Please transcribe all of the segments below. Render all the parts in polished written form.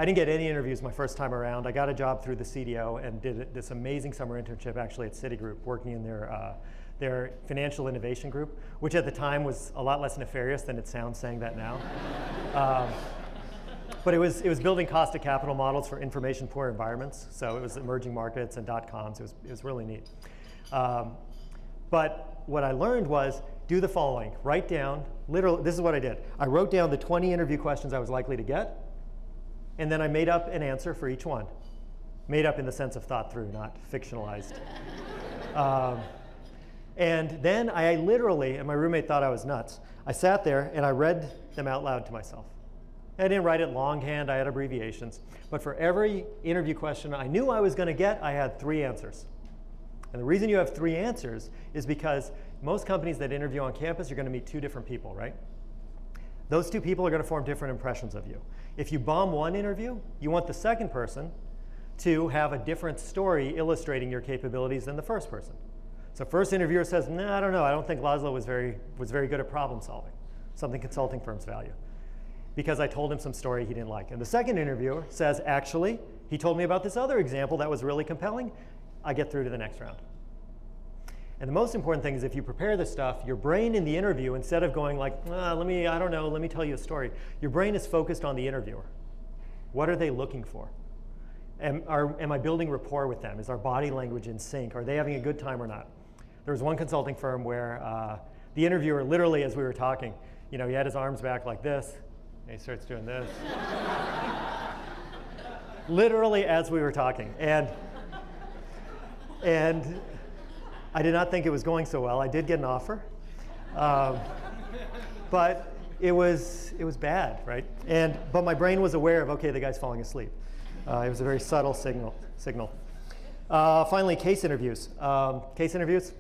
I didn't get any interviews my first time around. I got a job through the CDO and did this amazing summer internship actually at Citigroup, working in their financial innovation group, which at the time was a lot less nefarious than it sounds saying that now. But it was building cost of capital models for information poor environments. So it was emerging markets and dot-coms. It was really neat. But what I learned was do the following. Write down, literally, this is what I did. I wrote down the 20 interview questions I was likely to get, and then I made up an answer for each one. Made up in the sense of thought through, not fictionalized. And then I literally, and my roommate thought I was nuts, I sat there and I read them out loud to myself. I didn't write it longhand, I had abbreviations. But for every interview question I knew I was going to get, I had 3 answers. And the reason you have 3 answers is because most companies that interview on campus, you're going to meet 2 different people, right? Those 2 people are going to form different impressions of you. If you bomb one interview, you want the second person to have a different story illustrating your capabilities than the first person. So first interviewer says, no, I don't know. I don't think Laszlo was very good at problem solving, something consulting firms value, because I told him some story he didn't like. And the second interviewer says, actually, he told me about this other example that was really compelling. I get through to the next round. And the most important thing is if you prepare this stuff, your brain in the interview, instead of going like, I don't know, let me tell you a story, your brain is focused on the interviewer. What are they looking for? Am I building rapport with them? Is our body language in sync? Are they having a good time or not? There was one consulting firm where the interviewer, literally as we were talking, he had his arms back like this, and he starts doing this. Literally as we were talking. And I did not think it was going so well. I did get an offer, but it was bad, right? But my brain was aware of, okay, the guy's falling asleep. It was a very subtle signal. Finally, case interviews. Case interviews,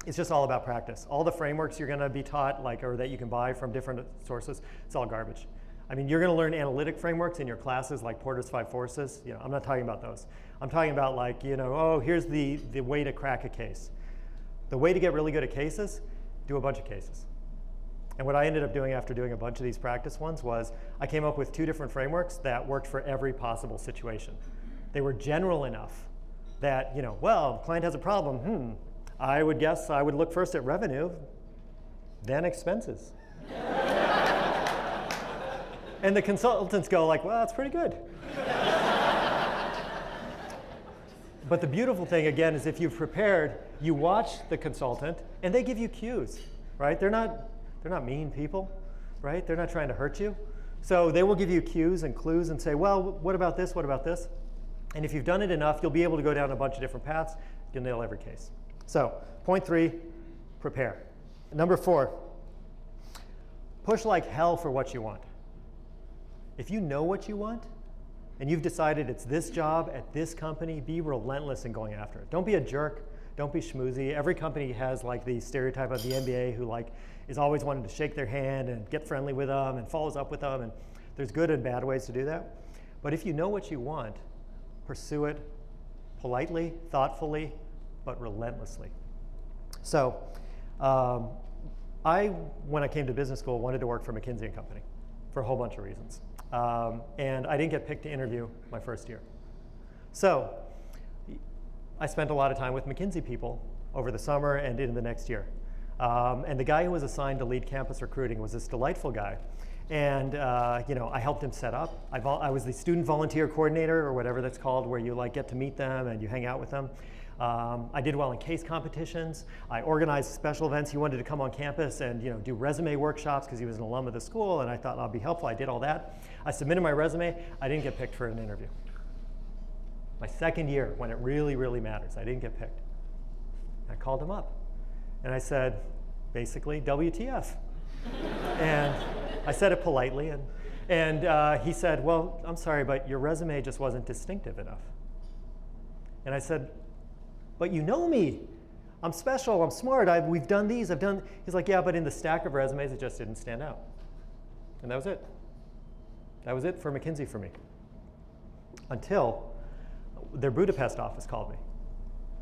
it's just all about practice. All the frameworks you're going to be taught, or that you can buy from different sources, it's all garbage. I mean, you're going to learn analytic frameworks in your classes, like Porter's 5 Forces. I'm not talking about those. I'm talking about here's the way to crack a case. The way to get really good at cases, do a bunch of cases. And what I ended up doing after doing a bunch of these practice ones was I came up with 2 different frameworks that worked for every possible situation. They were general enough that, well, the client has a problem. I would guess I would look first at revenue, then expenses. And the consultants go like, well, that's pretty good. But the beautiful thing, again, is if you've prepared, you watch the consultant, and they give you cues, right? They're not mean people, right? They're not trying to hurt you. So they will give you cues and clues and say, well, what about this? What about this? And if you've done it enough, you'll be able to go down a bunch of different paths. You'll nail every case. So point 3, prepare. Number 4, push like hell for what you want. If you know what you want, and you've decided it's this job at this company, be relentless in going after it. Don't be a jerk. Don't be schmoozy. Every company has the stereotype of the MBA who is always wanting to shake their hand and get friendly with them and follows up with them. And there's good and bad ways to do that. But if you know what you want, pursue it politely, thoughtfully, but relentlessly. So when I came to business school, wanted to work for McKinsey & Company for a whole bunch of reasons. And I didn't get picked to interview my first year. So I spent a lot of time with McKinsey people over the summer and into the next year. And the guy who was assigned to lead campus recruiting was this delightful guy. And I helped him set up. I was the student volunteer coordinator, or whatever that's called, where you get to meet them and you hang out with them. I did well in case competitions. I organized special events. He wanted to come on campus and do resume workshops because he was an alum of the school, and I thought I'll be helpful. I did all that. I submitted my resume. I didn't get picked for an interview. My second year, when it really, really matters, I didn't get picked. I called him up, and I said, basically, WTF. And I said it politely, and he said, well, I'm sorry, but your resume just wasn't distinctive enough. And I said, but you know me. I'm special, I'm smart, we've done these, He's like, yeah, but in the stack of resumes, it just didn't stand out. And that was it. That was it for McKinsey for me. Until their Budapest office called me.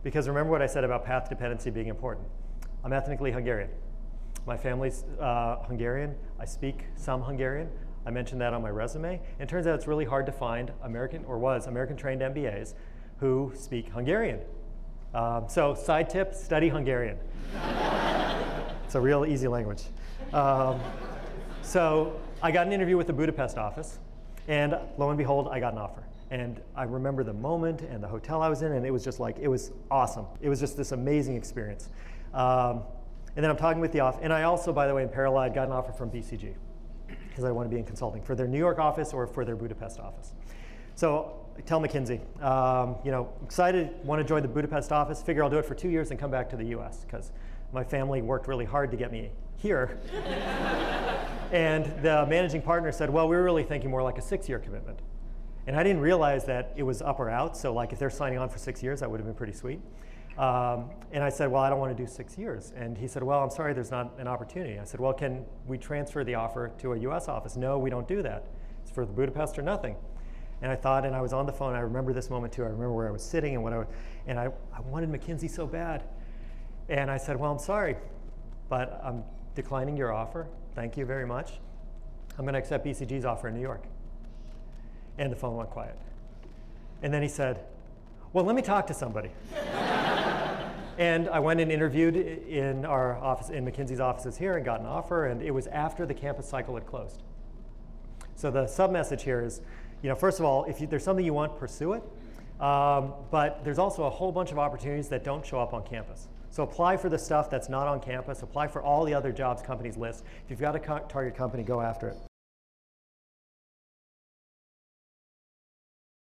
Because remember what I said about path dependency being important. I'm ethnically Hungarian. My family's Hungarian. I speak some Hungarian. I mentioned that on my resume. And it turns out it's really hard to find American-trained MBAs who speak Hungarian. So side tip, study Hungarian. It's a real easy language. So I got an interview with the Budapest office, and lo and behold, I got an offer. And I remember the moment and the hotel I was in, and it was just like, it was awesome. It was just this amazing experience. And then I'm talking with the office, and I also, by the way, in parallel, I got an offer from BCG, because I want to be in consulting for their New York office or for their Budapest office. So I tell McKinsey, excited, want to join the Budapest office, figure I'll do it for 2 years and come back to the US, because my family worked really hard to get me here. And the managing partner said, well, we were really thinking more like a 6-year commitment. And I didn't realize that it was up or out, so like if they're signing on for 6 years, that would have been pretty sweet. And I said, well, I don't want to do 6 years. And he said, well, I'm sorry, there's not an opportunity. I said, well, can we transfer the offer to a US office? No, we don't do that. It's for the Budapest or nothing. And I thought, and I was on the phone, I remember this moment too. I remember where I was sitting and I wanted McKinsey so bad. And I said, well, I'm sorry, but I'm declining your offer. Thank you very much. I'm going to accept BCG's offer in New York. And the phone went quiet. And then he said, well, let me talk to somebody. And I went and interviewed in our office, in McKinsey's offices here, and got an offer, and it was after the campus cycle had closed. So the sub-message here is, first of all, if there's something you want, pursue it. But there's also a whole bunch of opportunities that don't show up on campus. So apply for the stuff that's not on campus. Apply for all the other jobs companies list. If you've got a target company, go after it.